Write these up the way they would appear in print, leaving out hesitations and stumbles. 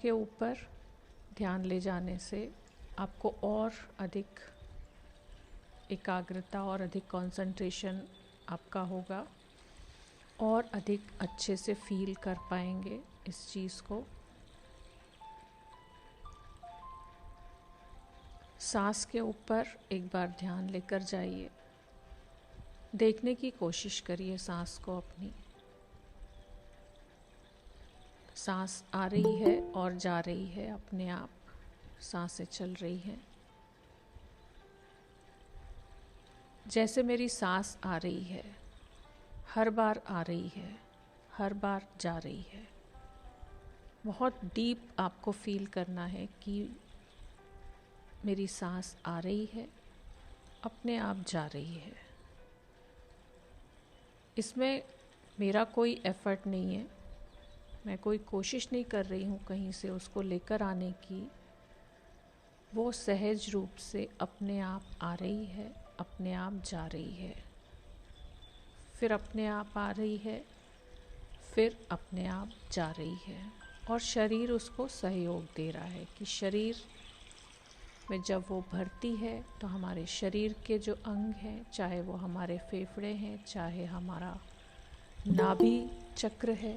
के ऊपर ध्यान ले जाने से आपको और अधिक एकाग्रता और अधिक कंसंट्रेशन आपका होगा और अधिक अच्छे से फील कर पाएंगे इस चीज़ को। सांस के ऊपर एक बार ध्यान लेकर जाइए, देखने की कोशिश करिए सांस को अपनी। सांस आ रही है और जा रही है, अपने आप सांसें चल रही हैं। जैसे मेरी सांस आ रही है, हर बार आ रही है, हर बार जा रही है। बहुत डीप आपको फील करना है कि मेरी सांस आ रही है, अपने आप जा रही है। इसमें मेरा कोई एफर्ट नहीं है, मैं कोई कोशिश नहीं कर रही हूँ कहीं से उसको लेकर आने की। वो सहज रूप से अपने आप आ रही है, अपने आप जा रही है, फिर अपने आप आ रही है, फिर अपने आप जा रही है। और शरीर उसको सहयोग दे रहा है कि शरीर में जब वो भरती है तो हमारे शरीर के जो अंग हैं, चाहे वो हमारे फेफड़े हैं, चाहे हमारा नाभि चक्र है,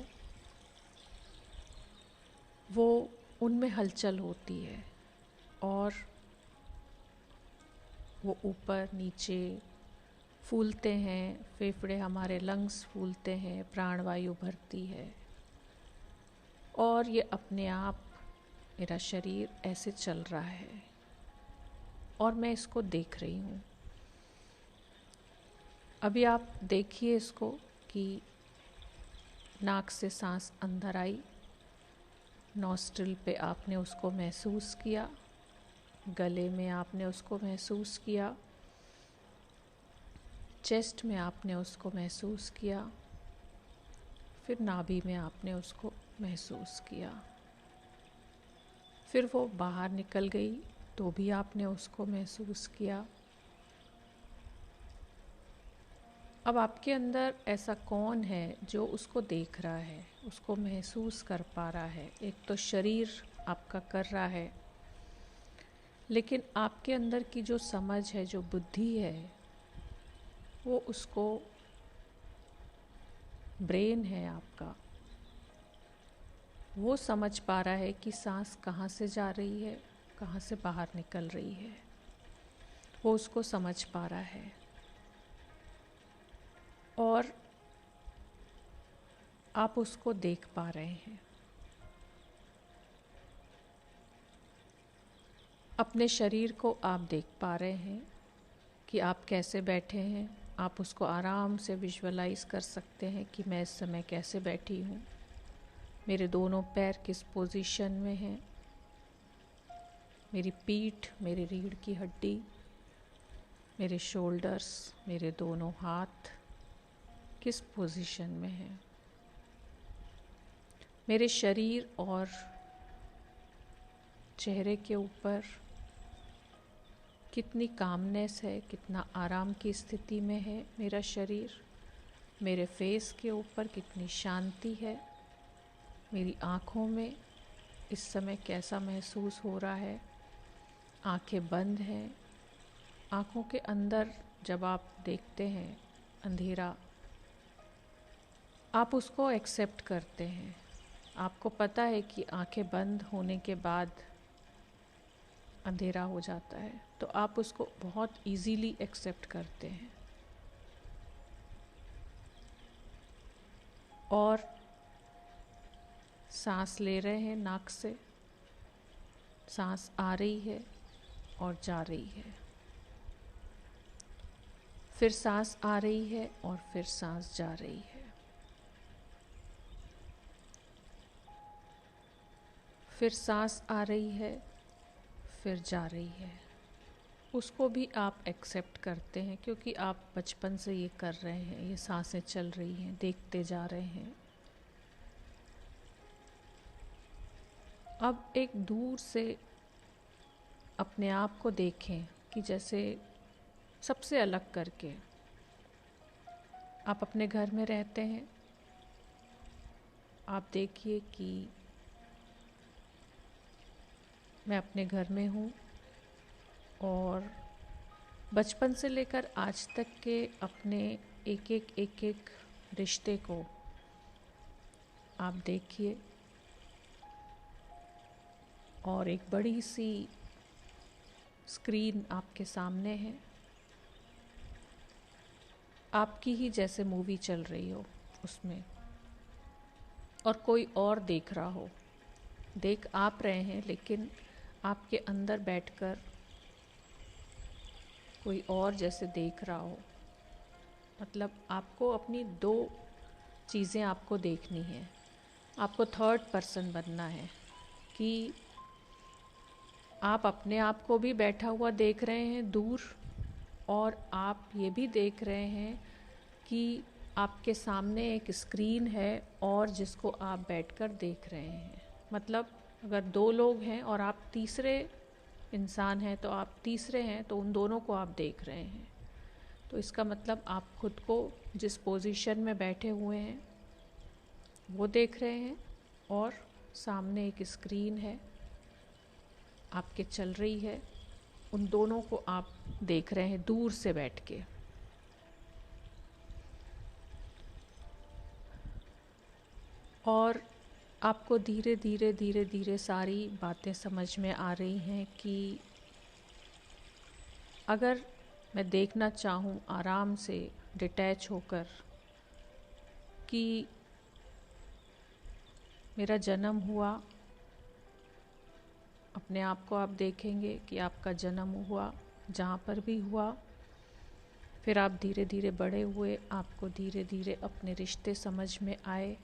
वो उनमें हलचल होती है और वो ऊपर नीचे फूलते हैं। फेफड़े हमारे लंग्स फूलते हैं, प्राणवायु भरती है और ये अपने आप मेरा शरीर ऐसे चल रहा है और मैं इसको देख रही हूँ। अभी आप देखिए इसको कि नाक से सांस अंदर आई, नॉस्ट्रिल पे आपने उसको महसूस किया, गले में आपने उसको महसूस किया, चेस्ट में आपने उसको महसूस किया, फिर नाभि में आपने उसको महसूस किया, फिर वो बाहर निकल गई तो भी आपने उसको महसूस किया। अब आपके अंदर ऐसा कौन है जो उसको देख रहा है, उसको महसूस कर पा रहा है? एक तो शरीर आपका कर रहा है, लेकिन आपके अंदर की जो समझ है, जो बुद्धि है, वो उसको, ब्रेन है आपका, वो समझ पा रहा है कि सांस कहाँ से जा रही है, कहाँ से बाहर निकल रही है। वो उसको समझ पा रहा है और आप उसको देख पा रहे हैं। अपने शरीर को आप देख पा रहे हैं कि आप कैसे बैठे हैं। आप उसको आराम से विजुअलाइज कर सकते हैं कि मैं इस समय कैसे बैठी हूँ, मेरे दोनों पैर किस पोजीशन में हैं, मेरी पीठ, मेरी रीढ़ की हड्डी, मेरे शोल्डर्स, मेरे दोनों हाथ किस पोजीशन में हैं। मेरे शरीर और चेहरे के ऊपर कितनी कामनेस है, कितना आराम की स्थिति में है मेरा शरीर। मेरे फेस के ऊपर कितनी शांति है। मेरी आँखों में इस समय कैसा महसूस हो रहा है। आँखें बंद हैं। आँखों के अंदर जब आप देखते हैं अंधेरा, आप उसको एक्सेप्ट करते हैं। आपको पता है कि आँखें बंद होने के बाद अंधेरा हो जाता है, तो आप उसको बहुत इजीली एक्सेप्ट करते हैं और सांस ले रहे हैं नाक से। सांस आ रही है और जा रही है, फिर सांस आ रही है और फिर सांस जा रही है, फिर सांस आ रही है, फिर जा रही है। उसको भी आप एक्सेप्ट करते हैं क्योंकि आप बचपन से ये कर रहे हैं, ये सांसें चल रही हैं, देखते जा रहे हैं। अब एक दूर से अपने आप को देखें कि जैसे सबसे अलग करके आप अपने घर में रहते हैं। आप देखिए कि मैं अपने घर में हूँ और बचपन से लेकर आज तक के अपने एक एक रिश्ते को आप देखिए और एक बड़ी सी स्क्रीन आपके सामने है, आपकी ही जैसे मूवी चल रही हो उसमें, और कोई और देख रहा हो। देख आप रहे हैं लेकिन आपके अंदर बैठकर कोई और जैसे देख रहा हो। मतलब आपको अपनी दो चीज़ें आपको देखनी है। आपको थर्ड पर्सन बनना है कि आप अपने आप को भी बैठा हुआ देख रहे हैं दूर, और आप ये भी देख रहे हैं कि आपके सामने एक स्क्रीन है और जिसको आप बैठकर देख रहे हैं। मतलब अगर दो लोग हैं और आप तीसरे इंसान हैं तो आप तीसरे हैं, तो उन दोनों को आप देख रहे हैं। तो इसका मतलब आप खुद को जिस पोजीशन में बैठे हुए हैं वो देख रहे हैं, और सामने एक स्क्रीन है आपके चल रही है, उन दोनों को आप देख रहे हैं दूर से बैठ के। और आपको धीरे धीरे धीरे धीरे सारी बातें समझ में आ रही हैं कि अगर मैं देखना चाहूँ आराम से डिटैच होकर कि मेरा जन्म हुआ, अपने आप को आप देखेंगे कि आपका जन्म हुआ जहाँ पर भी हुआ, फिर आप धीरे धीरे बड़े हुए, आपको धीरे धीरे अपने रिश्ते समझ में आए,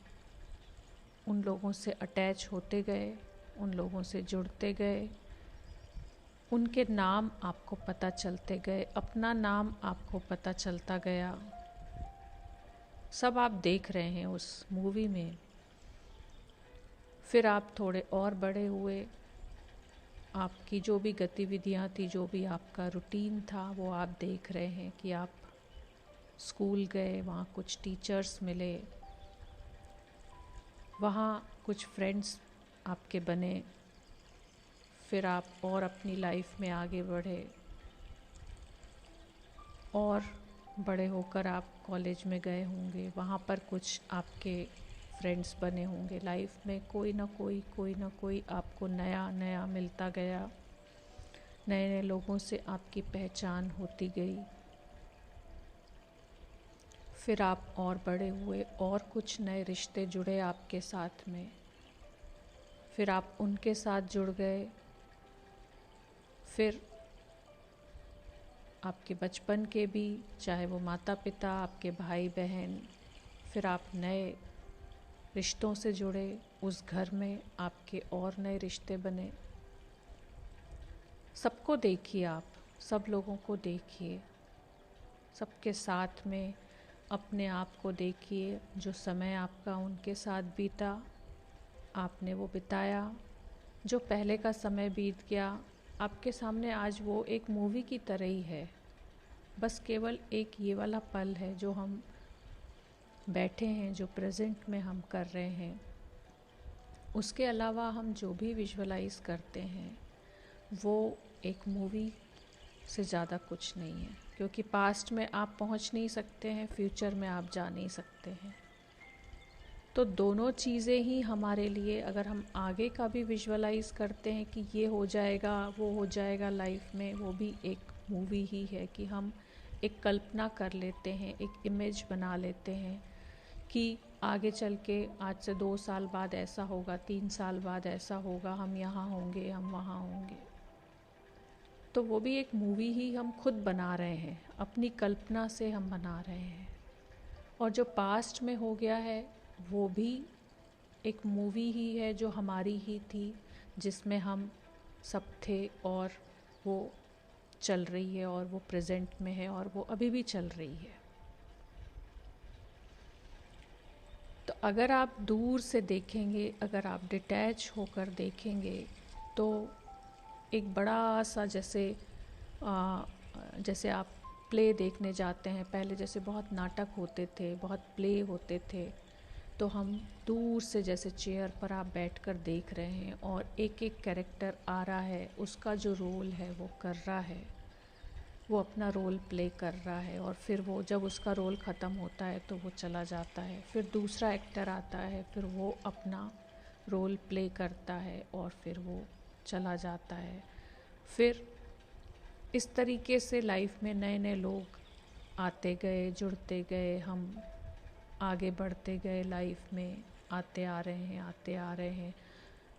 उन लोगों से अटैच होते गए, उन लोगों से जुड़ते गए, उनके नाम आपको पता चलते गए, अपना नाम आपको पता चलता गया। सब आप देख रहे हैं उस मूवी में। फिर आप थोड़े और बड़े हुए, आपकी जो भी गतिविधियां थी, जो भी आपका रूटीन था, वो आप देख रहे हैं कि आप स्कूल गए, वहाँ कुछ टीचर्स मिले, वहाँ कुछ फ्रेंड्स आपके बने, फिर आप और अपनी लाइफ में आगे बढ़े, और बड़े होकर आप कॉलेज में गए होंगे, वहाँ पर कुछ आपके फ्रेंड्स बने होंगे। लाइफ में कोई ना कोई आपको नया नया मिलता गया, नए नए लोगों से आपकी पहचान होती गई। फिर आप और बड़े हुए और कुछ नए रिश्ते जुड़े आपके साथ में, फिर आप उनके साथ जुड़ गए। फिर आपके बचपन के भी, चाहे वो माता पिता, आपके भाई बहन, फिर आप नए रिश्तों से जुड़े, उस घर में आपके और नए रिश्ते बने। सबको देखिए, आप सब लोगों को देखिए, सबके साथ में अपने आप को देखिए। जो समय आपका उनके साथ बीता, आपने वो बिताया। जो पहले का समय बीत गया, आपके सामने आज वो एक मूवी की तरह ही है। बस केवल एक ये वाला पल है जो हम बैठे हैं, जो प्रेजेंट में हम कर रहे हैं। उसके अलावा हम जो भी विजुअलाइज करते हैं वो एक मूवी से ज़्यादा कुछ नहीं है, क्योंकि पास्ट में आप पहुंच नहीं सकते हैं, फ्यूचर में आप जा नहीं सकते हैं। तो दोनों चीज़ें ही हमारे लिए, अगर हम आगे का भी विजुअलाइज करते हैं कि ये हो जाएगा, वो हो जाएगा लाइफ में, वो भी एक मूवी ही है कि हम एक कल्पना कर लेते हैं, एक इमेज बना लेते हैं कि आगे चल के आज से 2 साल बाद ऐसा होगा, 3 साल बाद ऐसा होगा, हम यहाँ होंगे, हम वहाँ होंगे। तो वो भी एक मूवी ही हम खुद बना रहे हैं, अपनी कल्पना से हम बना रहे हैं। और जो पास्ट में हो गया है वो भी एक मूवी ही है जो हमारी ही थी, जिसमें हम सब थे, और वो चल रही है, और वो प्रेजेंट में है, और वो अभी भी चल रही है। तो अगर आप दूर से देखेंगे, अगर आप डिटैच होकर देखेंगे, तो एक बड़ा सा जैसे आप प्ले देखने जाते हैं, पहले जैसे बहुत नाटक होते थे, बहुत प्ले होते थे, तो हम दूर से जैसे चेयर पर आप बैठकर देख रहे हैं और एक एक कैरेक्टर आ रहा है, उसका जो रोल है वो कर रहा है, वो अपना रोल प्ले कर रहा है, और फिर वो जब उसका रोल ख़त्म होता है तो वो चला जाता है, फिर दूसरा एक्टर आता है, फिर वो अपना रोल प्ले करता है और फिर वो चला जाता है। फिर इस तरीके से लाइफ में नए नए लोग आते गए, जुड़ते गए, हम आगे बढ़ते गए लाइफ में, आते आ रहे हैं, आते आ रहे हैं।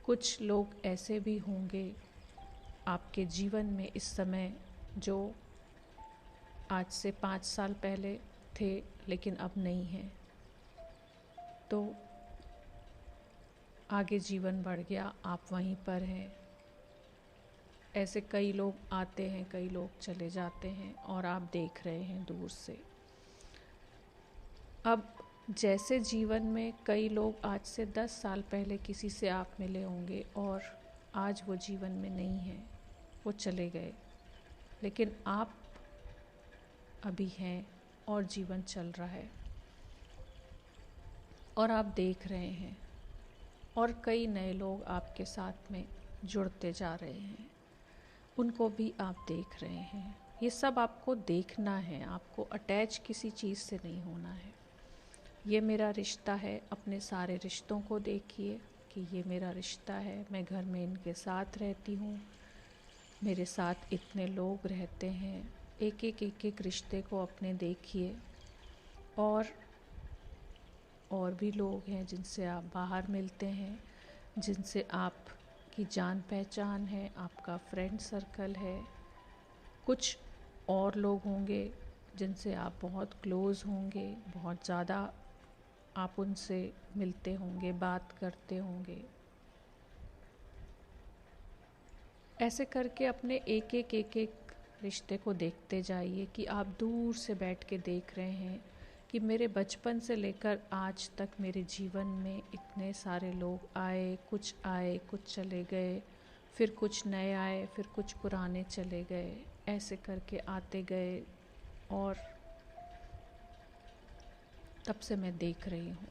कुछ लोग ऐसे भी होंगे आपके जीवन में इस समय जो आज से 5 साल पहले थे लेकिन अब नहीं हैं, तो आगे जीवन बढ़ गया, आप वहीं पर हैं। ऐसे कई लोग आते हैं, कई लोग चले जाते हैं और आप देख रहे हैं दूर से। अब जैसे जीवन में कई लोग आज से 10 साल पहले किसी से आप मिले होंगे और आज वो जीवन में नहीं हैं, वो चले गए, लेकिन आप अभी हैं और जीवन चल रहा है और आप देख रहे हैं, और कई नए लोग आपके साथ में जुड़ते जा रहे हैं, उनको भी आप देख रहे हैं। ये सब आपको देखना है, आपको अटैच किसी चीज़ से नहीं होना है। ये मेरा रिश्ता है, अपने सारे रिश्तों को देखिए कि ये मेरा रिश्ता है, मैं घर में इनके साथ रहती हूँ, मेरे साथ इतने लोग रहते हैं। एक एक रिश्ते को अपने देखिए, और भी लोग हैं जिनसे आप बाहर मिलते हैं, जिनसे आपकी जान पहचान है, आपका फ्रेंड सर्कल है। कुछ और लोग होंगे जिनसे आप बहुत क्लोज़ होंगे, बहुत ज़्यादा आप उनसे मिलते होंगे, बात करते होंगे। ऐसे करके अपने एक एक रिश्ते को देखते जाइए कि आप दूर से बैठ के देख रहे हैं कि मेरे बचपन से लेकर आज तक मेरे जीवन में इतने सारे लोग आए, कुछ चले गए, फिर कुछ नए आए, फिर कुछ पुराने चले गए, ऐसे करके आते गए, और तब से मैं देख रही हूँ।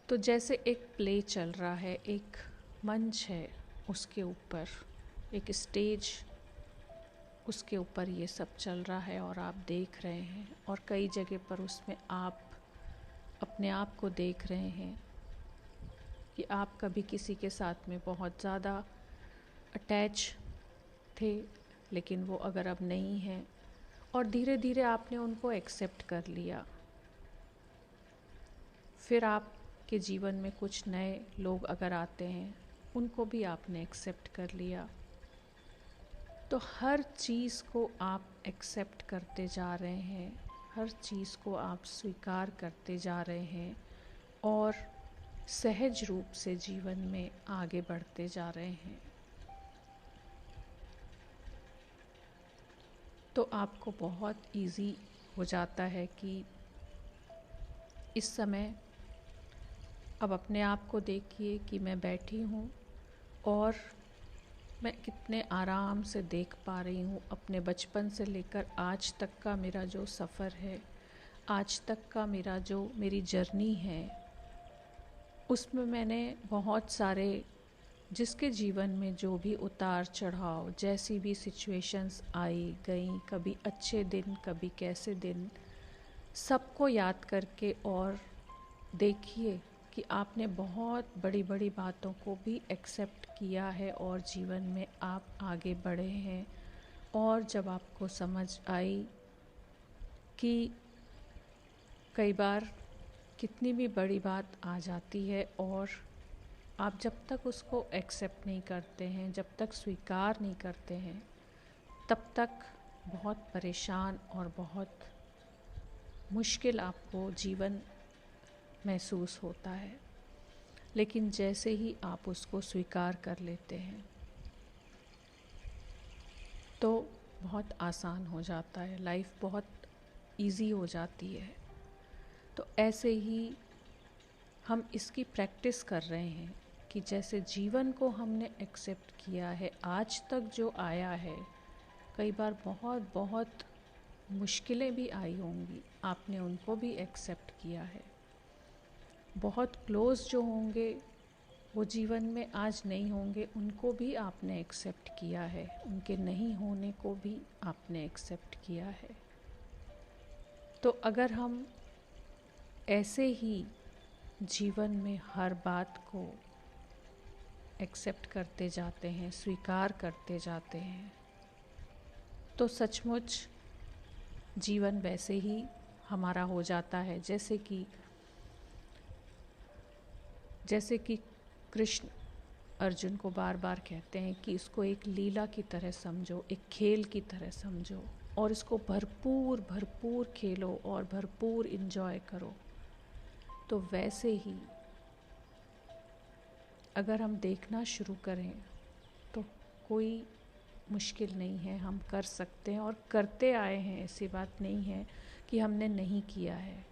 तो जैसे एक प्ले चल रहा है, एक मंच है, उसके ऊपर एक स्टेज, उसके ऊपर ये सब चल रहा है और आप देख रहे हैं, और कई जगह पर उसमें आप अपने आप को देख रहे हैं कि आप कभी किसी के साथ में बहुत ज़्यादा अटैच थे, लेकिन वो अगर अब नहीं है, और धीरे धीरे आपने उनको एक्सेप्ट कर लिया। फिर आपके जीवन में कुछ नए लोग अगर आते हैं, उनको भी आपने एक्सेप्ट कर लिया। तो हर चीज़ को आप एक्सेप्ट करते जा रहे हैं, हर चीज़ को आप स्वीकार करते जा रहे हैं, और सहज रूप से जीवन में आगे बढ़ते जा रहे हैं। तो आपको बहुत इजी हो जाता है कि इस समय अब अपने आप को देखिए कि मैं बैठी हूँ और मैं कितने आराम से देख पा रही हूँ अपने बचपन से लेकर आज तक का मेरा जो सफ़र है, आज तक का मेरी जर्नी है, उसमें मैंने बहुत सारे, जिसके जीवन में जो भी उतार चढ़ाव, जैसी भी सिचुएशंस आई गई, कभी अच्छे दिन, कभी कैसे दिन, सबको याद करके और देखिए कि आपने बहुत बड़ी बड़ी बातों को भी एक्सेप्ट किया है और जीवन में आप आगे बढ़े हैं। और जब आपको समझ आई कि कई बार कितनी भी बड़ी बात आ जाती है और आप जब तक उसको एक्सेप्ट नहीं करते हैं, जब तक स्वीकार नहीं करते हैं, तब तक बहुत परेशान और बहुत मुश्किल आपको जीवन महसूस होता है। लेकिन जैसे ही आप उसको स्वीकार कर लेते हैं तो बहुत आसान हो जाता है, लाइफ बहुत इजी हो जाती है। तो ऐसे ही हम इसकी प्रैक्टिस कर रहे हैं कि जैसे जीवन को हमने एक्सेप्ट किया है, आज तक जो आया है, कई बार बहुत बहुत मुश्किलें भी आई होंगी, आपने उनको भी एक्सेप्ट किया है। बहुत क्लोज जो होंगे वो जीवन में आज नहीं होंगे, उनको भी आपने एक्सेप्ट किया है, उनके नहीं होने को भी आपने एक्सेप्ट किया है। तो अगर हम ऐसे ही जीवन में हर बात को एक्सेप्ट करते जाते हैं, स्वीकार करते जाते हैं, तो सचमुच जीवन वैसे ही हमारा हो जाता है जैसे कि कृष्ण अर्जुन को बार बार कहते हैं कि इसको एक लीला की तरह समझो, एक खेल की तरह समझो और इसको भरपूर भरपूर खेलो और भरपूर एंजॉय करो। तो वैसे ही अगर हम देखना शुरू करें तो कोई मुश्किल नहीं है, हम कर सकते हैं और करते आए हैं। ऐसी बात नहीं है कि हमने नहीं किया है।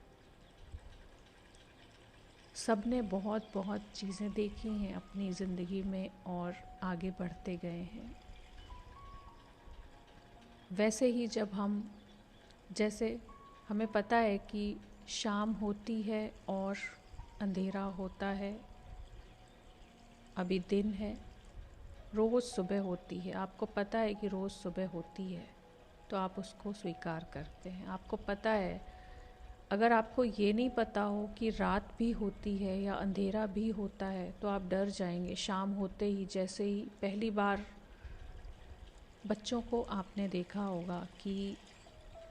सब ने बहुत बहुत चीज़ें देखी हैं अपनी ज़िंदगी में और आगे बढ़ते गए हैं। वैसे ही जैसे हमें पता है कि शाम होती है और अंधेरा होता है, अभी दिन है, रोज़ सुबह होती है। आपको पता है कि रोज़ सुबह होती है तो आप उसको स्वीकार करते हैं। आपको पता है, अगर आपको ये नहीं पता हो कि रात भी होती है या अंधेरा भी होता है तो आप डर जाएंगे शाम होते ही। जैसे ही पहली बार बच्चों को आपने देखा होगा कि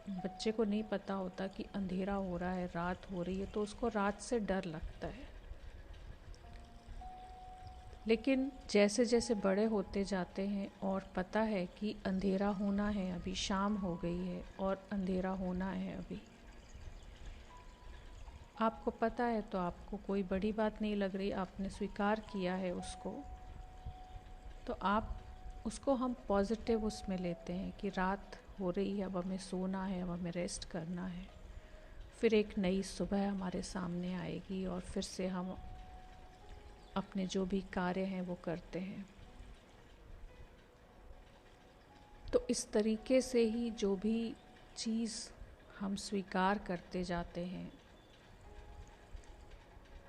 बच्चे को नहीं पता होता कि अंधेरा हो रहा है, रात हो रही है, तो उसको रात से डर लगता है। लेकिन जैसे जैसे बड़े होते जाते हैं और पता है कि अंधेरा होना है, अभी शाम हो गई है और अंधेरा होना है अभी, आपको पता है तो आपको कोई बड़ी बात नहीं लग रही, आपने स्वीकार किया है उसको, तो आप उसको हम पॉजिटिव उसमें लेते हैं कि रात हो रही है, अब हमें सोना है, अब हमें रेस्ट करना है। फिर एक नई सुबह हमारे सामने आएगी और फिर से हम अपने जो भी कार्य हैं वो करते हैं। तो इस तरीके से ही जो भी चीज़ हम स्वीकार करते जाते हैं,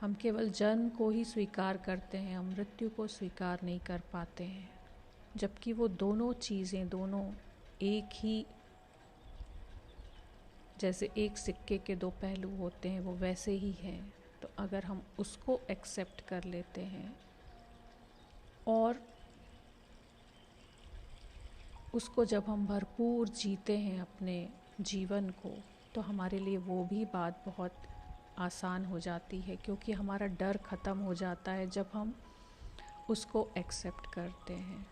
हम केवल जन्म को ही स्वीकार करते हैं, हम मृत्यु को स्वीकार नहीं कर पाते हैं। जबकि वो दोनों चीज़ें, दोनों एक ही, जैसे एक सिक्के के दो पहलू होते हैं, वो वैसे ही हैं। तो अगर हम उसको एक्सेप्ट कर लेते हैं और उसको जब हम भरपूर जीते हैं अपने जीवन को, तो हमारे लिए वो भी बात बहुत आसान हो जाती है, क्योंकि हमारा डर ख़त्म हो जाता है जब हम उसको एक्सेप्ट करते हैं।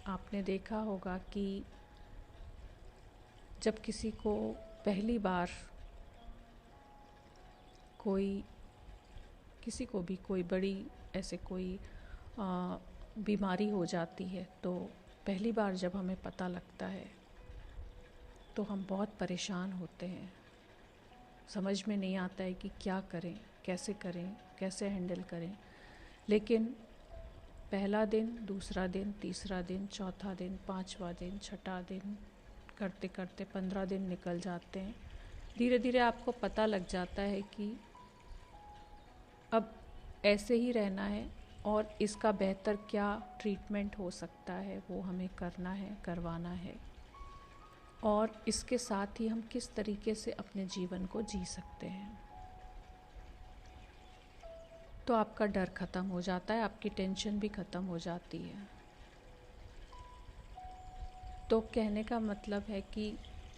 आपने देखा होगा कि जब किसी को पहली बार किसी को भी कोई बड़ी ऐसे कोई बीमारी हो जाती है, तो पहली बार जब हमें पता लगता है तो हम बहुत परेशान होते हैं। समझ में नहीं आता है कि क्या करें, कैसे हैंडल करें। लेकिन पहला दिन, दूसरा दिन, तीसरा दिन, चौथा दिन, पांचवा दिन, छठा दिन करते करते 15 दिन निकल जाते हैं। धीरे धीरे आपको पता लग जाता है कि अब ऐसे ही रहना है और इसका बेहतर क्या ट्रीटमेंट हो सकता है वो हमें करना है, करवाना है, और इसके साथ ही हम किस तरीके से अपने जीवन को जी सकते हैं। तो आपका डर ख़त्म हो जाता है, आपकी टेंशन भी ख़त्म हो जाती है। तो कहने का मतलब है कि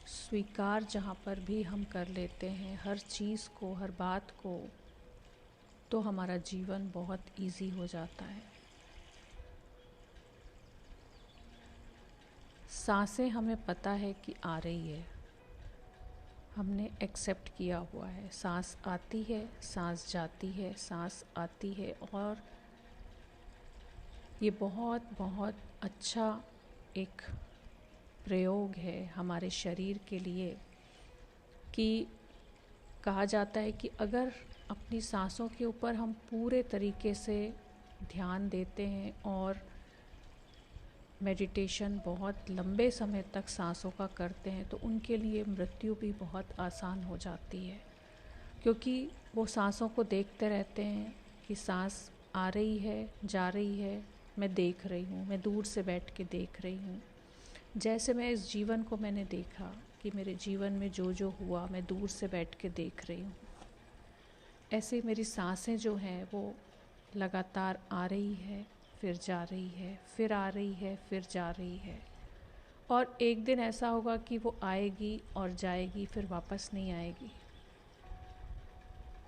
स्वीकार जहाँ पर भी हम कर लेते हैं हर चीज़ को, हर बात को, तो हमारा जीवन बहुत इजी हो जाता है। सांसें हमें पता है कि आ रही है, हमने एक्सेप्ट किया हुआ है। सांस आती है, सांस जाती है, सांस आती है, और ये बहुत बहुत अच्छा एक प्रयोग है हमारे शरीर के लिए कि कहा जाता है कि अगर अपनी सांसों के ऊपर हम पूरे तरीके से ध्यान देते हैं और मेडिटेशन बहुत लंबे समय तक सांसों का करते हैं तो उनके लिए मृत्यु भी बहुत आसान हो जाती है, क्योंकि वो सांसों को देखते रहते हैं कि सांस आ रही है, जा रही है, मैं देख रही हूँ, मैं दूर से बैठ के देख रही हूँ। जैसे मैं इस जीवन को मैंने देखा कि मेरे जीवन में जो जो हुआ मैं दूर से बैठ के देख रही हूँ, ऐसे मेरी सांसें जो हैं वो लगातार आ रही है, फिर जा रही है, फिर आ रही है, फिर जा रही है। और एक दिन ऐसा होगा कि वो आएगी और जाएगी, फिर वापस नहीं आएगी।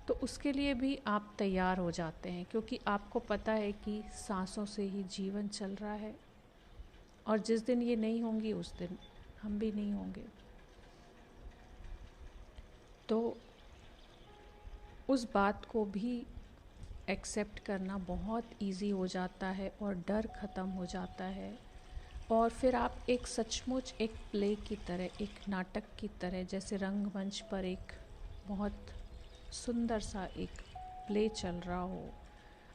तो उसके लिए भी आप तैयार हो जाते हैं, क्योंकि आपको पता है कि सांसों से ही जीवन चल रहा है और जिस दिन ये नहीं होंगी उस दिन हम भी नहीं होंगे। तो उस बात को भी एक्सेप्ट करना बहुत इजी हो जाता है और डर ख़त्म हो जाता है। और फिर आप एक सचमुच एक प्ले की तरह, एक नाटक की तरह, जैसे रंगमंच पर एक बहुत सुंदर सा एक प्ले चल रहा हो।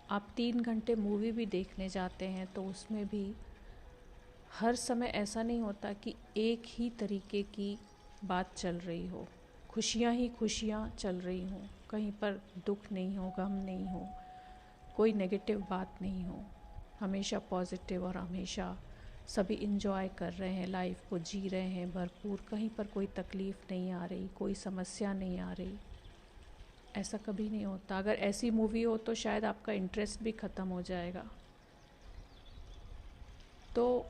आप 3 घंटे मूवी भी देखने जाते हैं तो उसमें भी हर समय ऐसा नहीं होता कि एक ही तरीके की बात चल रही हो, खुशियाँ ही खुशियाँ चल रही हों, कहीं पर दुख नहीं हो, गम नहीं हो, कोई नेगेटिव बात नहीं हो, हमेशा पॉजिटिव और हमेशा सभी इंजॉय कर रहे हैं, लाइफ को जी रहे हैं भरपूर, कहीं पर कोई तकलीफ़ नहीं आ रही, कोई समस्या नहीं आ रही। ऐसा कभी नहीं होता। अगर ऐसी मूवी हो तो शायद आपका इंटरेस्ट भी ख़त्म हो जाएगा। तो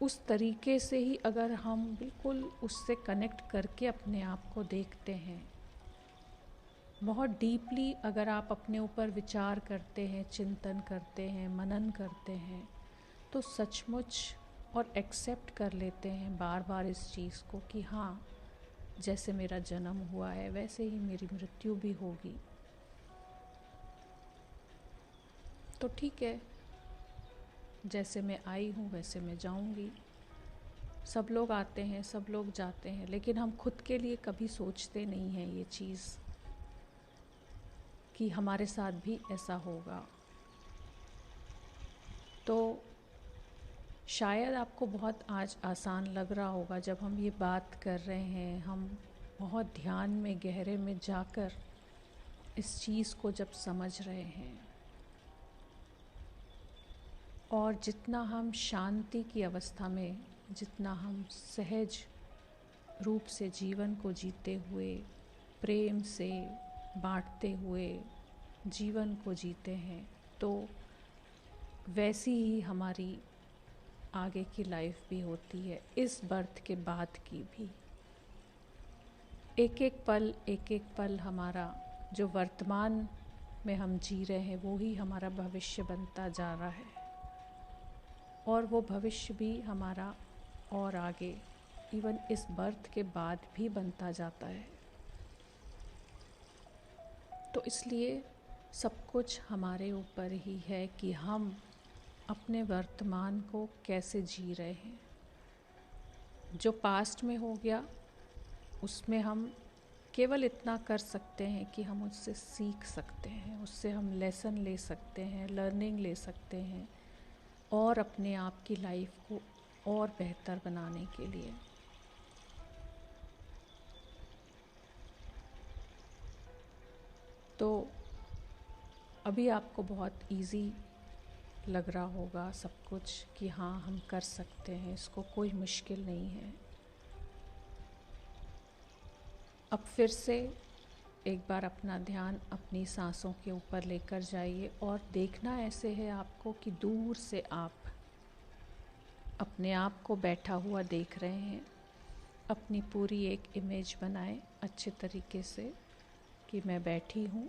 उस तरीके से ही अगर हम बिल्कुल उससे कनेक्ट करके अपने आप को देखते हैं, बहुत डीपली अगर आप अपने ऊपर विचार करते हैं, चिंतन करते हैं, मनन करते हैं, तो सचमुच और एक्सेप्ट कर लेते हैं बार बार इस चीज़ को कि हाँ, जैसे मेरा जन्म हुआ है वैसे ही मेरी मृत्यु भी होगी। तो ठीक है, जैसे मैं आई हूँ वैसे मैं जाऊँगी। सब लोग आते हैं, सब लोग जाते हैं, लेकिन हम खुद के लिए कभी सोचते नहीं हैं ये चीज़ कि हमारे साथ भी ऐसा होगा। तो शायद आपको बहुत आज आसान लग रहा होगा जब हम ये बात कर रहे हैं, हम बहुत ध्यान में गहरे में जाकर इस चीज़ को जब समझ रहे हैं, और जितना हम शांति की अवस्था में, जितना हम सहज रूप से जीवन को जीते हुए, प्रेम से बांटते हुए जीवन को जीते हैं, तो वैसी ही हमारी आगे की लाइफ भी होती है, इस बर्थ के बाद की भी। एक एक पल हमारा जो वर्तमान में हम जी रहे हैं वो ही हमारा भविष्य बनता जा रहा है, और वो भविष्य भी हमारा और आगे इवन इस बर्थ के बाद भी बनता जाता है। तो इसलिए सब कुछ हमारे ऊपर ही है कि हम अपने वर्तमान को कैसे जी रहे हैं। जो पास्ट में हो गया उसमें हम केवल इतना कर सकते हैं कि हम उससे सीख सकते हैं, उससे हम लेसन ले सकते हैं, लर्निंग ले सकते हैं, और अपने आप की लाइफ को और बेहतर बनाने के लिए। तो अभी आपको बहुत इजी लग रहा होगा सब कुछ कि हाँ हम कर सकते हैं, इसको कोई मुश्किल नहीं है। अब फिर से एक बार अपना ध्यान अपनी सांसों के ऊपर लेकर जाइए, और देखना ऐसे है आपको कि दूर से आप अपने आप को बैठा हुआ देख रहे हैं। अपनी पूरी एक इमेज बनाएं अच्छे तरीके से कि मैं बैठी हूँ,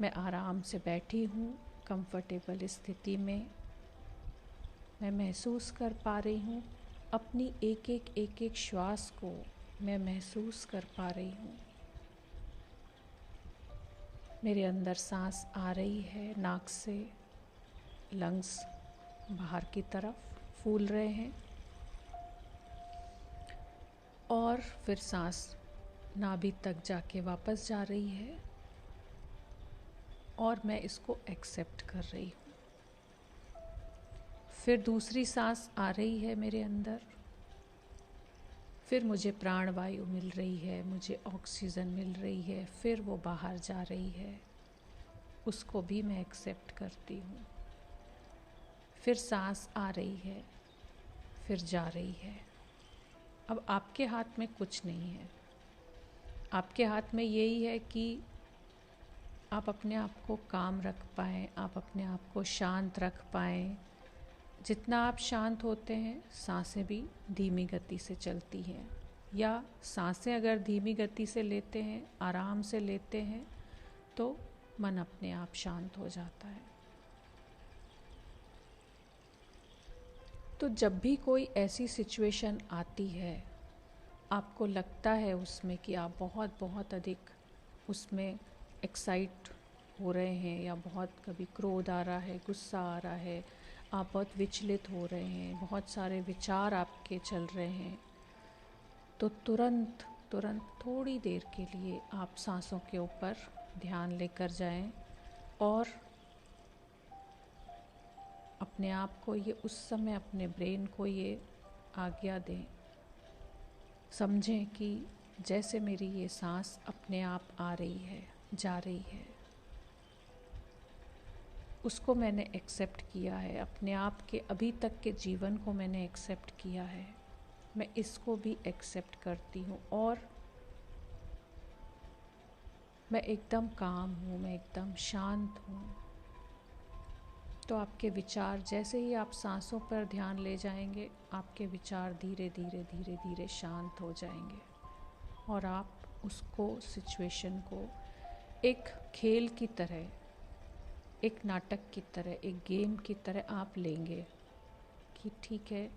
मैं आराम से बैठी हूँ, कंफर्टेबल स्थिति में। मैं महसूस कर पा रही हूँ अपनी एक एक श्वास को, मैं महसूस कर पा रही हूँ। मेरे अंदर सांस आ रही है, नाक से लंग्स बाहर की तरफ फूल रहे हैं, और फिर सांस नाभि तक जाके वापस जा रही है, और मैं इसको एक्सेप्ट कर रही हूँ। फिर दूसरी सांस आ रही है मेरे अंदर, फिर मुझे प्राणवायु मिल रही है, मुझे ऑक्सीजन मिल रही है, फिर वो बाहर जा रही है, उसको भी मैं एक्सेप्ट करती हूँ। फिर सांस आ रही है, फिर जा रही है। अब आपके हाथ में कुछ नहीं है, आपके हाथ में यही है कि आप अपने आप को काम रख पाएँ, आप अपने आप को शांत रख पाएँ। जितना आप शांत होते हैं, सांसें भी धीमी गति से चलती हैं, या सांसें अगर धीमी गति से लेते हैं, आराम से लेते हैं, तो मन अपने आप शांत हो जाता है। तो जब भी कोई ऐसी सिचुएशन आती है, आपको लगता है उसमें कि आप बहुत बहुत अधिक उसमें एक्साइट हो रहे हैं, या बहुत कभी क्रोध आ रहा है, गुस्सा आ रहा है, आप बहुत विचलित हो रहे हैं, बहुत सारे विचार आपके चल रहे हैं, तो तुरंत थोड़ी देर के लिए आप सांसों के ऊपर ध्यान लेकर जाएं और अपने आप को ये उस समय, अपने ब्रेन को ये आज्ञा दें, समझें कि जैसे मेरी ये सांस अपने आप आ रही है, जा रही है, उसको मैंने एक्सेप्ट किया है, अपने आप के अभी तक के जीवन को मैंने एक्सेप्ट किया है, मैं इसको भी एक्सेप्ट करती हूँ और मैं एकदम काम हूँ, मैं एकदम शांत हूँ। तो आपके विचार, जैसे ही आप सांसों पर ध्यान ले जाएंगे, आपके विचार धीरे धीरे धीरे धीरे शांत हो जाएंगे और आप उसको, सिचुएशन को एक खेल की तरह, एक नाटक की तरह, एक गेम की तरह आप लेंगे कि ठीक है।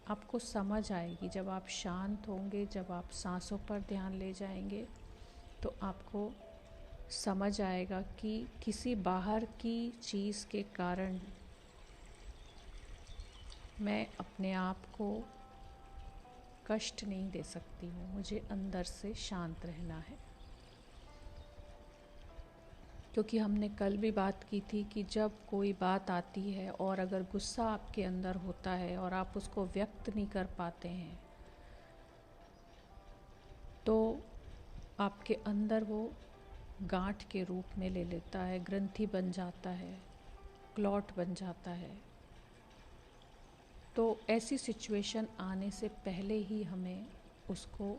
आपको समझ आएगी जब आप शांत होंगे, जब आप सांसों पर ध्यान ले जाएंगे, तो आपको समझ आएगा कि किसी बाहर की चीज़ के कारण मैं अपने आप को कष्ट नहीं दे सकती हूँ, मुझे अंदर से शांत रहना है। क्योंकि हमने कल भी बात की थी कि जब कोई बात आती है और अगर गुस्सा आपके अंदर होता है और आप उसको व्यक्त नहीं कर पाते हैं, तो आपके अंदर वो गांठ के रूप में ले लेता है, ग्रंथि बन जाता है, क्लॉट बन जाता है। तो ऐसी सिचुएशन आने से पहले ही हमें उसको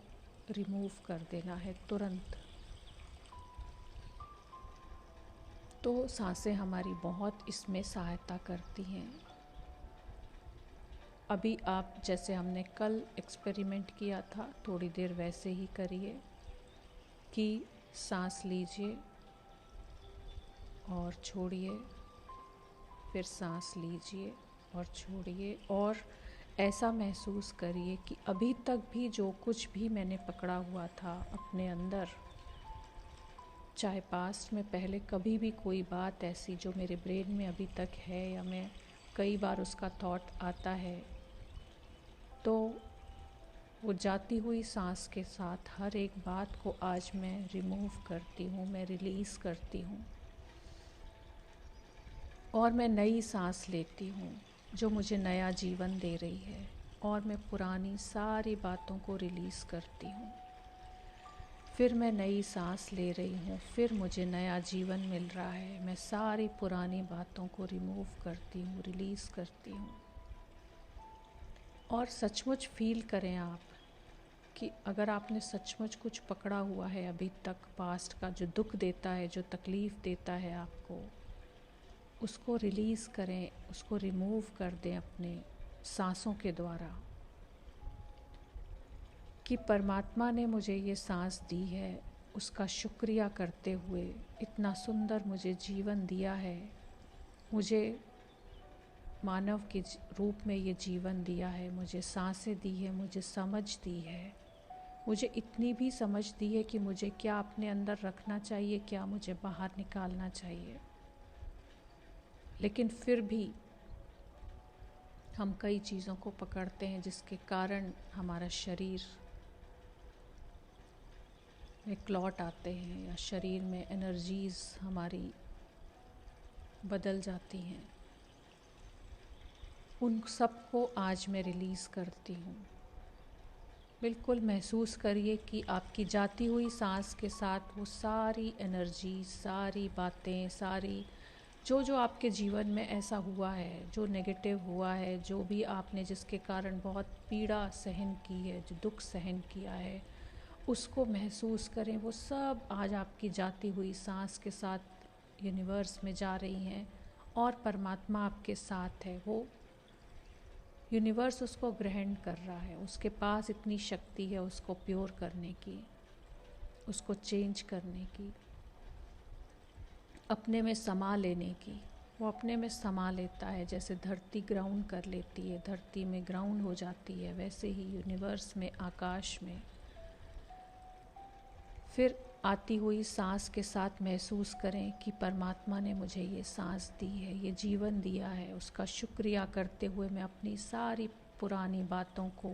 रिमूव कर देना है तुरंत। तो सांसें हमारी बहुत इसमें सहायता करती हैं। अभी आप, जैसे हमने कल एक्सपेरिमेंट किया था, थोड़ी देर वैसे ही करिए कि सांस लीजिए और छोड़िए, फिर सांस लीजिए और छोड़िए, और ऐसा महसूस करिए कि अभी तक भी जो कुछ भी मैंने पकड़ा हुआ था अपने अंदर, चाहे पास्ट में पहले कभी भी कोई बात ऐसी जो मेरे ब्रेन में अभी तक है, या मैं कई बार उसका थॉट आता है, तो वो जाती हुई सांस के साथ हर एक बात को आज मैं रिमूव करती हूँ, मैं रिलीज़ करती हूँ और मैं नई सांस लेती हूँ जो मुझे नया जीवन दे रही है, और मैं पुरानी सारी बातों को रिलीज़ करती हूँ। फिर मैं नई सांस ले रही हूँ, फिर मुझे नया जीवन मिल रहा है, मैं सारी पुरानी बातों को रिमूव करती हूँ, रिलीज़ करती हूँ। और सचमुच फील करें आप कि अगर आपने सचमुच कुछ पकड़ा हुआ है अभी तक पास्ट का, जो दुख देता है, जो तकलीफ़ देता है आपको, उसको रिलीज़ करें, उसको रिमूव कर दें अपने सांसों के द्वारा, कि परमात्मा ने मुझे ये सांस दी है, उसका शुक्रिया करते हुए इतना सुंदर मुझे जीवन दिया है, मुझे मानव के रूप में ये जीवन दिया है, मुझे सांसें दी है, मुझे समझ दी है, मुझे इतनी भी समझ दी है कि मुझे क्या अपने अंदर रखना चाहिए, क्या मुझे बाहर निकालना चाहिए। लेकिन फिर भी हम कई चीज़ों को पकड़ते हैं जिसके कारण हमारा शरीर में क्लॉट आते हैं, या शरीर में एनर्जीज़ हमारी बदल जाती हैं। उन सबको आज मैं रिलीज़ करती हूँ। बिल्कुल महसूस करिए कि आपकी जाती हुई सांस के साथ वो सारी एनर्जी, सारी बातें, सारी जो आपके जीवन में ऐसा हुआ है, जो नेगेटिव हुआ है, जो भी आपने जिसके कारण बहुत पीड़ा सहन की है, जो दुख सहन किया है, उसको महसूस करें। वो सब आज आपकी जाती हुई सांस के साथ यूनिवर्स में जा रही हैं और परमात्मा आपके साथ है। वो यूनिवर्स उसको ग्रहण कर रहा है, उसके पास इतनी शक्ति है उसको प्योर करने की, उसको चेंज करने की, अपने में समा लेने की। वो अपने में समा लेता है, जैसे धरती ग्राउंड कर लेती है, धरती में ग्राउंड हो जाती है, वैसे ही यूनिवर्स में, आकाश में। फिर आती हुई सांस के साथ महसूस करें कि परमात्मा ने मुझे ये सांस दी है, ये जीवन दिया है। उसका शुक्रिया करते हुए मैं अपनी सारी पुरानी बातों को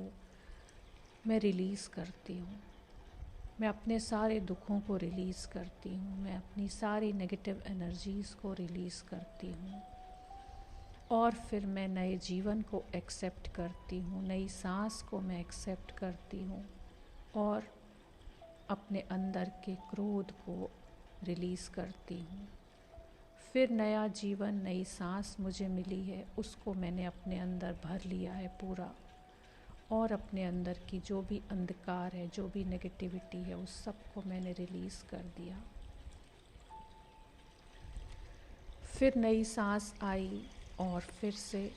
मैं रिलीज़ करती हूँ। मैं अपने सारे दुखों को रिलीज़ करती हूँ, मैं अपनी सारी नेगेटिव एनर्जीज़ को रिलीज़ करती हूँ। और फिर मैं नए जीवन को एक्सेप्ट करती हूँ, नई सांस को मैं एक्सेप्ट करती हूँ और अपने अंदर के क्रोध को रिलीज़ करती हूँ। फिर नया जीवन, नई सांस मुझे मिली है, उसको मैंने अपने अंदर भर लिया है पूरा, और अपने अंदर की जो भी अंधकार है, जो भी नेगेटिविटी है, उस सब को मैंने रिलीज़ कर दिया। फिर नई सांस आई और फिर से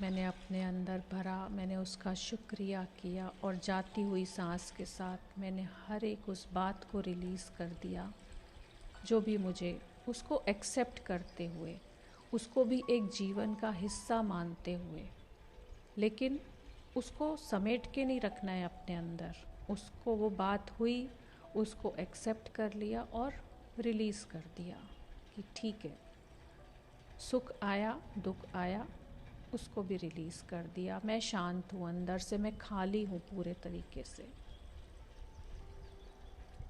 मैंने अपने अंदर भरा, मैंने उसका शुक्रिया किया और जाती हुई सांस के साथ मैंने हर एक उस बात को रिलीज़ कर दिया जो भी मुझे, उसको एक्सेप्ट करते हुए, उसको भी एक जीवन का हिस्सा मानते हुए, लेकिन उसको समेट के नहीं रखना है अपने अंदर। उसको, वो बात हुई, उसको एक्सेप्ट कर लिया और रिलीज़ कर दिया कि ठीक है, सुख आया, दुख आया, उसको भी रिलीज़ कर दिया। मैं शांत हूँ, अंदर से मैं खाली हूँ पूरे तरीके से।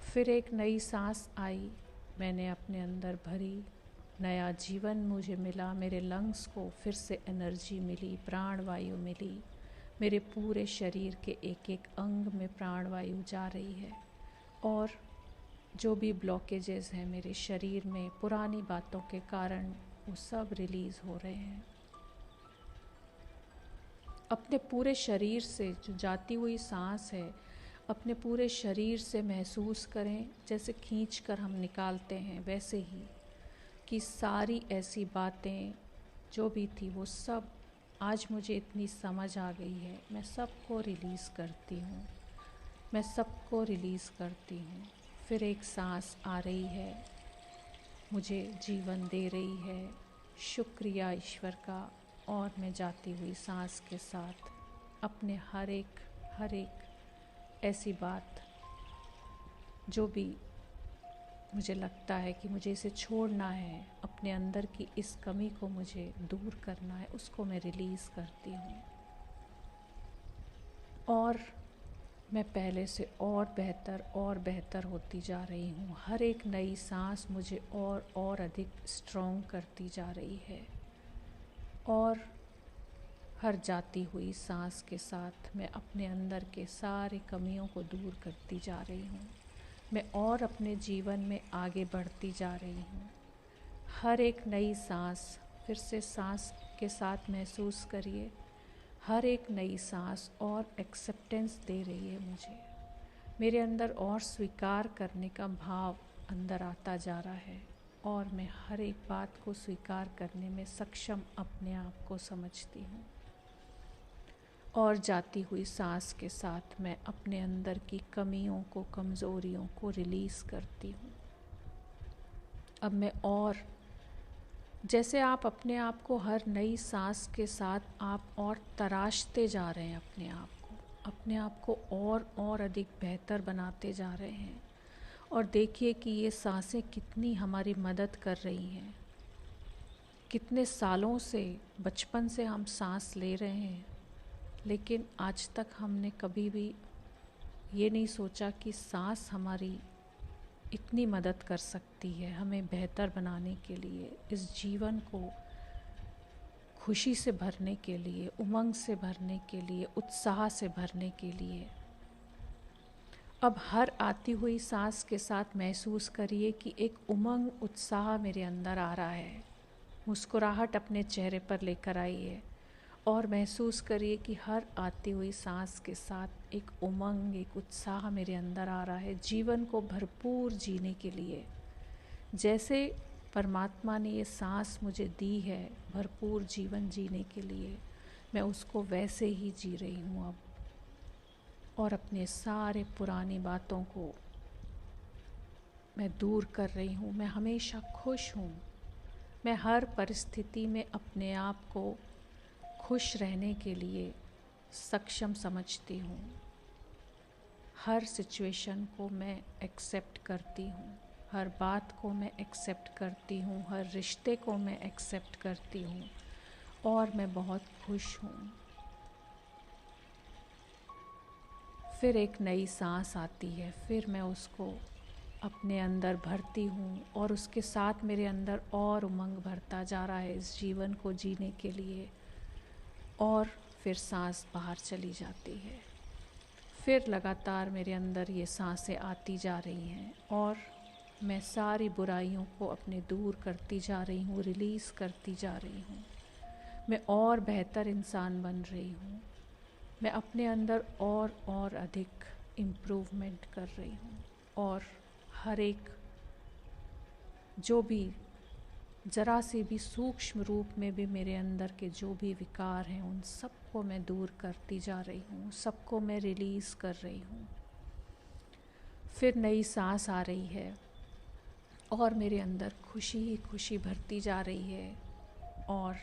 फिर एक नई सांस आई, मैंने अपने अंदर भरी, नया जीवन मुझे मिला, मेरे लंग्स को फिर से एनर्जी मिली, प्राणवायु मिली, मेरे पूरे शरीर के एक एक अंग में प्राणवायु जा रही है और जो भी ब्लॉकेजेस हैं मेरे शरीर में पुरानी बातों के कारण, वो सब रिलीज़ हो रहे हैं। अपने पूरे शरीर से जो जाती हुई सांस है, अपने पूरे शरीर से महसूस करें जैसे खींच कर हम निकालते हैं, वैसे ही कि सारी ऐसी बातें जो भी थी वो सब आज मुझे इतनी समझ आ गई है, मैं सबको रिलीज़ करती हूँ, मैं सबको रिलीज़ करती हूँ। फिर एक सांस आ रही है, मुझे जीवन दे रही है, शुक्रिया ईश्वर का। और मैं जाती हुई सांस के साथ अपने हर एक ऐसी बात जो भी मुझे लगता है कि मुझे इसे छोड़ना है, अपने अंदर की इस कमी को मुझे दूर करना है, उसको मैं रिलीज़ करती हूँ। और मैं पहले से और बेहतर होती जा रही हूँ। हर एक नई सांस मुझे और अधिक स्ट्रॉन्ग करती जा रही है और हर जाती हुई सांस के साथ मैं अपने अंदर के सारे कमियों को दूर करती जा रही हूँ। मैं और अपने जीवन में आगे बढ़ती जा रही हूँ। हर एक नई सांस, फिर से सांस के साथ महसूस करिए, हर एक नई सांस और एक्सेप्टेंस दे रही है मुझे। मेरे अंदर और स्वीकार करने का भाव अंदर आता जा रहा है और मैं हर एक बात को स्वीकार करने में सक्षम अपने आप को समझती हूँ। और जाती हुई सांस के साथ मैं अपने अंदर की कमियों को, कमज़ोरियों को रिलीज़ करती हूँ। अब मैं और, जैसे आप अपने आप को हर नई सांस के साथ आप और तराशते जा रहे हैं, अपने आप को और अधिक बेहतर बनाते जा रहे हैं। और देखिए कि ये सांसें कितनी हमारी मदद कर रही हैं। कितने सालों से, बचपन से हम सांस ले रहे हैं, लेकिन आज तक हमने कभी भी ये नहीं सोचा कि सांस हमारी इतनी मदद कर सकती है हमें बेहतर बनाने के लिए, इस जीवन को खुशी से भरने के लिए, उमंग से भरने के लिए, उत्साह से भरने के लिए। अब हर आती हुई सांस के साथ महसूस करिए कि एक उमंग, उत्साह मेरे अंदर आ रहा है। मुस्कुराहट अपने चेहरे पर लेकर आइए और महसूस करिए कि हर आती हुई सांस के साथ एक उमंग, एक उत्साह मेरे अंदर आ रहा है जीवन को भरपूर जीने के लिए। जैसे परमात्मा ने ये सांस मुझे दी है भरपूर जीवन जीने के लिए, मैं उसको वैसे ही जी रही हूँ अब। और अपने सारे पुरानी बातों को मैं दूर कर रही हूँ। मैं हमेशा खुश हूँ। मैं हर परिस्थिति में अपने आप को खुश रहने के लिए सक्षम समझती हूँ। हर सिचुएशन को मैं एक्सेप्ट करती हूँ, हर बात को मैं एक्सेप्ट करती हूँ, हर रिश्ते को मैं एक्सेप्ट करती हूँ और मैं बहुत खुश हूँ। फिर एक नई सांस आती है, फिर मैं उसको अपने अंदर भरती हूँ और उसके साथ मेरे अंदर और उमंग भरता जा रहा है इस जीवन को जीने के लिए। और फिर सांस बाहर चली जाती है। फिर लगातार मेरे अंदर ये सांसें आती जा रही हैं और मैं सारी बुराइयों को अपने दूर करती जा रही हूँ, रिलीज़ करती जा रही हूँ। मैं और बेहतर इंसान बन रही हूँ। मैं अपने अंदर और अधिक इम्प्रूवमेंट कर रही हूँ और हर एक जो भी ज़रा से भी सूक्ष्म रूप में भी मेरे अंदर के जो भी विकार हैं उन सबको मैं दूर करती जा रही हूँ, सबको मैं रिलीज़ कर रही हूँ। फिर नई सांस आ रही है और मेरे अंदर खुशी ही खुशी भरती जा रही है और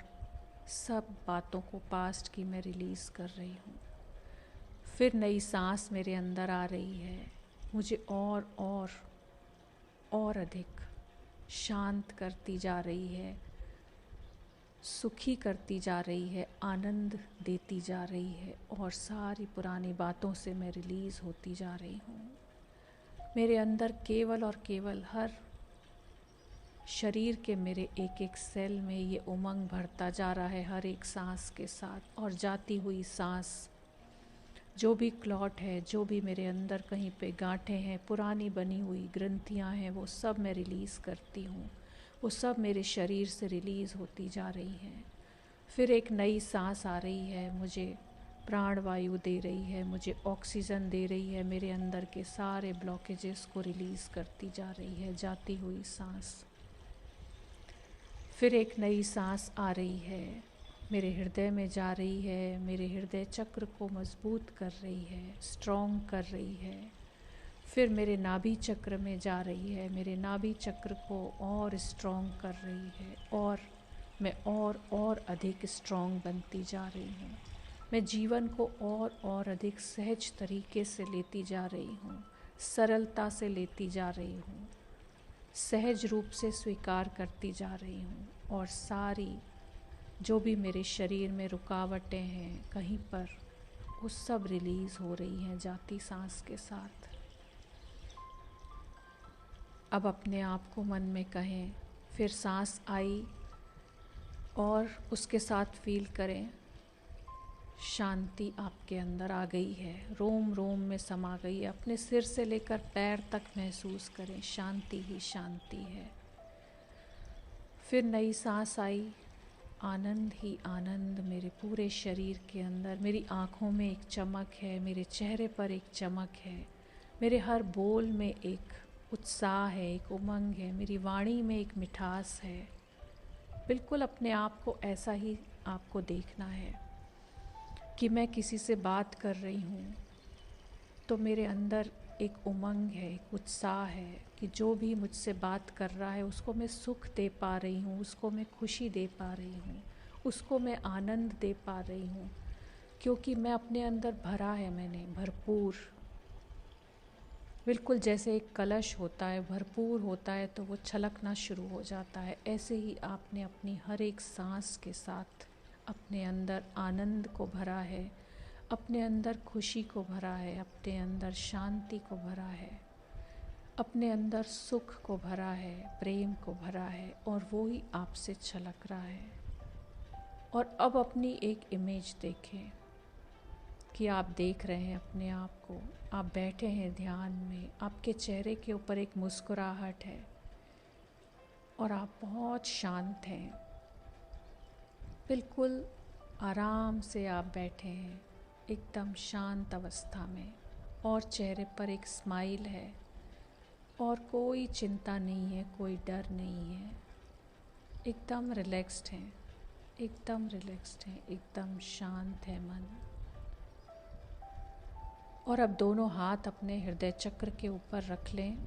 सब बातों को पास्ट की मैं रिलीज़ कर रही हूँ। फिर नई सांस मेरे अंदर आ रही है, मुझे और अधिक शांत करती जा रही है, सुखी करती जा रही है, आनंद देती जा रही है और सारी पुरानी बातों से मैं रिलीज़ होती जा रही हूँ। मेरे अंदर केवल और केवल हर शरीर के मेरे एक एक सेल में ये उमंग भरता जा रहा है हर एक सांस के साथ। और जाती हुई सांस जो भी क्लॉट है, जो भी मेरे अंदर कहीं पे गांठें हैं, पुरानी बनी हुई ग्रंथियां हैं, वो सब मैं रिलीज़ करती हूँ। वो सब मेरे शरीर से रिलीज़ होती जा रही हैं। फिर एक नई सांस आ रही है, मुझे प्राणवायु दे रही है, मुझे ऑक्सीजन दे रही है, मेरे अंदर के सारे ब्लॉकेजेस को रिलीज़ करती जा रही है जाती हुई सांस। फिर एक नई सांस आ रही है, मेरे हृदय में जा रही है, मेरे हृदय चक्र को मजबूत कर रही है, स्ट्रॉन्ग कर रही है। फिर मेरे नाभि चक्र में जा रही है, मेरे नाभि चक्र को और स्ट्रॉन्ग कर रही है और मैं और अधिक स्ट्रॉन्ग बनती जा रही हूँ। मैं जीवन को और अधिक सहज तरीके से लेती जा रही हूँ, सरलता से लेती जा रही हूँ, सहज रूप से स्वीकार करती जा रही हूँ और सारी जो भी मेरे शरीर में रुकावटें हैं कहीं पर, वो सब रिलीज़ हो रही हैं जाती सांस के साथ। अब अपने आप को मन में कहें, फिर सांस आई और उसके साथ फील करें शांति आपके अंदर आ गई है, रोम रोम में समा गई है। अपने सिर से लेकर पैर तक महसूस करें शांति ही शांति है। फिर नई सांस आई, आनंद ही आनंद मेरे पूरे शरीर के अंदर। मेरी आँखों में एक चमक है, मेरे चेहरे पर एक चमक है, मेरे हर बोल में एक उत्साह है, एक उमंग है, मेरी वाणी में एक मिठास है। बिल्कुल अपने आप को ऐसा ही आपको देखना है कि मैं किसी से बात कर रही हूँ तो मेरे अंदर एक उमंग है, एक उत्साह है कि जो भी मुझसे बात कर रहा है उसको मैं सुख दे पा रही हूँ, उसको मैं खुशी दे पा रही हूँ, उसको मैं आनंद दे पा रही हूँ, क्योंकि मैं अपने अंदर भरा है, मैंने भरपूर। बिल्कुल जैसे एक कलश होता है, भरपूर होता है तो वो छलकना शुरू हो जाता है, ऐसे ही आपने अपनी हर एक सांस के साथ अपने अंदर आनंद को भरा है, अपने अंदर खुशी को भरा है, अपने अंदर शांति को भरा है, अपने अंदर सुख को भरा है, प्रेम को भरा है और वो ही आपसे छलक रहा है। और अब अपनी एक इमेज देखें कि आप देख रहे हैं अपने आप को, आप बैठे हैं ध्यान में, आपके चेहरे के ऊपर एक मुस्कुराहट है और आप बहुत शांत हैं। बिल्कुल आराम से आप बैठे हैं, एकदम शांत अवस्था में, और चेहरे पर एक स्माइल है और कोई चिंता नहीं है, कोई डर नहीं है। एकदम रिलैक्स्ड हैं, एकदम रिलैक्स्ड हैं, एकदम शांत है मन। और अब दोनों हाथ अपने हृदय चक्र के ऊपर रख लें,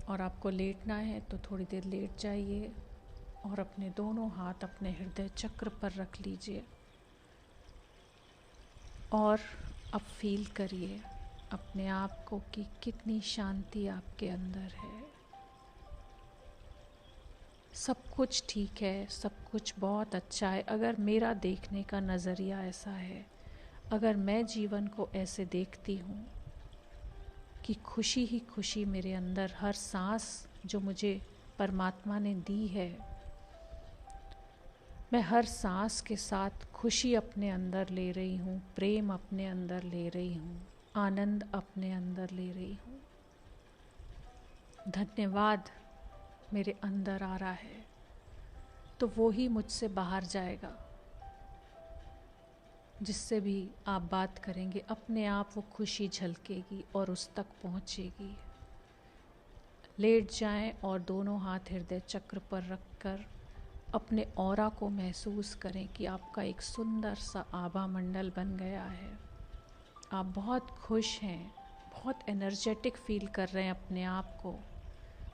और आपको लेटना है तो थोड़ी देर लेट जाइए और अपने दोनों हाथ अपने हृदय चक्र पर रख लीजिए। और अब फील करिए अपने आप को कि कितनी शांति आपके अंदर है। सब कुछ ठीक है, सब कुछ बहुत अच्छा है। अगर मेरा देखने का नज़रिया ऐसा है, अगर मैं जीवन को ऐसे देखती हूँ कि खुशी ही खुशी मेरे अंदर, हर सांस जो मुझे परमात्मा ने दी है, मैं हर सांस के साथ खुशी अपने अंदर ले रही हूँ, प्रेम अपने अंदर ले रही हूँ, आनंद अपने अंदर ले रही हूँ। धन्यवाद मेरे अंदर आ रहा है, तो वो ही मुझसे बाहर जाएगा। जिससे भी आप बात करेंगे अपने आप वो खुशी झलकेगी और उस तक पहुँचेगी। लेट जाएं और दोनों हाथ हृदय चक्र पर रखकर अपने ऑरा को महसूस करें कि आपका एक सुंदर सा आभा मंडल बन गया है। आप बहुत खुश हैं, बहुत एनर्जेटिक फील कर रहे हैं अपने आप को,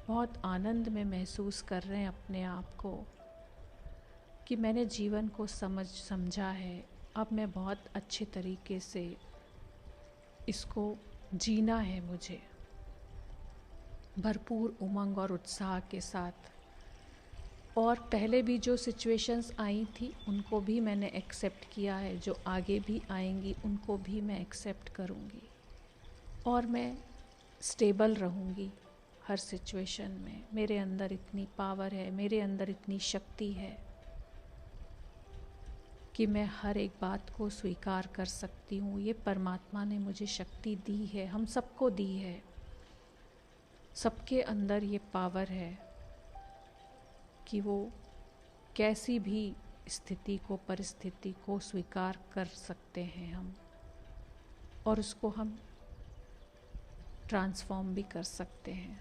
बहुत आनंद में महसूस कर रहे हैं अपने आप को कि मैंने जीवन को समझा है। अब मैं बहुत अच्छे तरीके से इसको जीना है मुझे, भरपूर उमंग और उत्साह के साथ। और पहले भी जो सिचुएशंस आई थी उनको भी मैंने एक्सेप्ट किया है, जो आगे भी आएंगी उनको भी मैं एक्सेप्ट करूँगी, और मैं स्टेबल रहूँगी हर सिचुएशन में। मेरे अंदर इतनी पावर है, मेरे अंदर इतनी शक्ति है कि मैं हर एक बात को स्वीकार कर सकती हूँ। ये परमात्मा ने मुझे शक्ति दी है, हम सबको दी है। सबके अंदर ये पावर है कि वो कैसी भी स्थिति को, परिस्थिति को स्वीकार कर सकते हैं हम, और उसको हम ट्रांसफॉर्म भी कर सकते हैं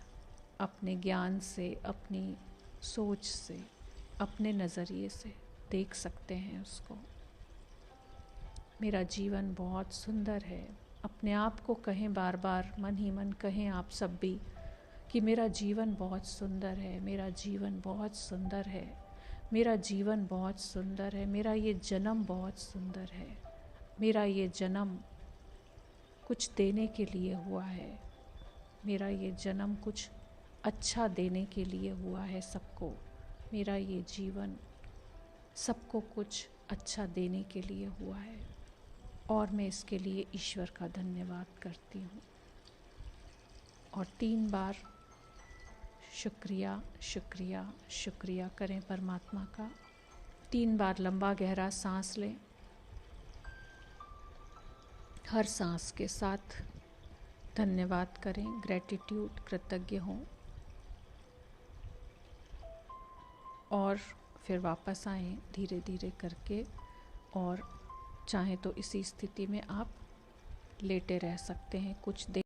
अपने ज्ञान से, अपनी सोच से, अपने नज़रिए से देख सकते हैं उसको। मेरा जीवन बहुत सुंदर है। अपने आप को कहें, बार बार मन ही मन कहें आप सब भी कि मेरा जीवन बहुत सुंदर है, मेरा जीवन बहुत सुंदर है, मेरा जीवन बहुत सुंदर है, मेरा ये जन्म बहुत सुंदर है, मेरा ये जन्म कुछ देने के लिए हुआ है, मेरा ये जन्म कुछ अच्छा देने के लिए हुआ है सबको, मेरा ये जीवन सबको कुछ अच्छा देने के लिए हुआ है, और मैं इसके लिए ईश्वर का धन्यवाद करती हूँ। और 3 बार शुक्रिया शुक्रिया शुक्रिया करें परमात्मा का। 3 बार लंबा गहरा सांस लें, हर सांस के साथ धन्यवाद करें, ग्रेटिट्यूड, कृतज्ञ हों, और फिर वापस आएं धीरे धीरे करके। और चाहे तो इसी स्थिति में आप लेटे रह सकते हैं कुछ देर।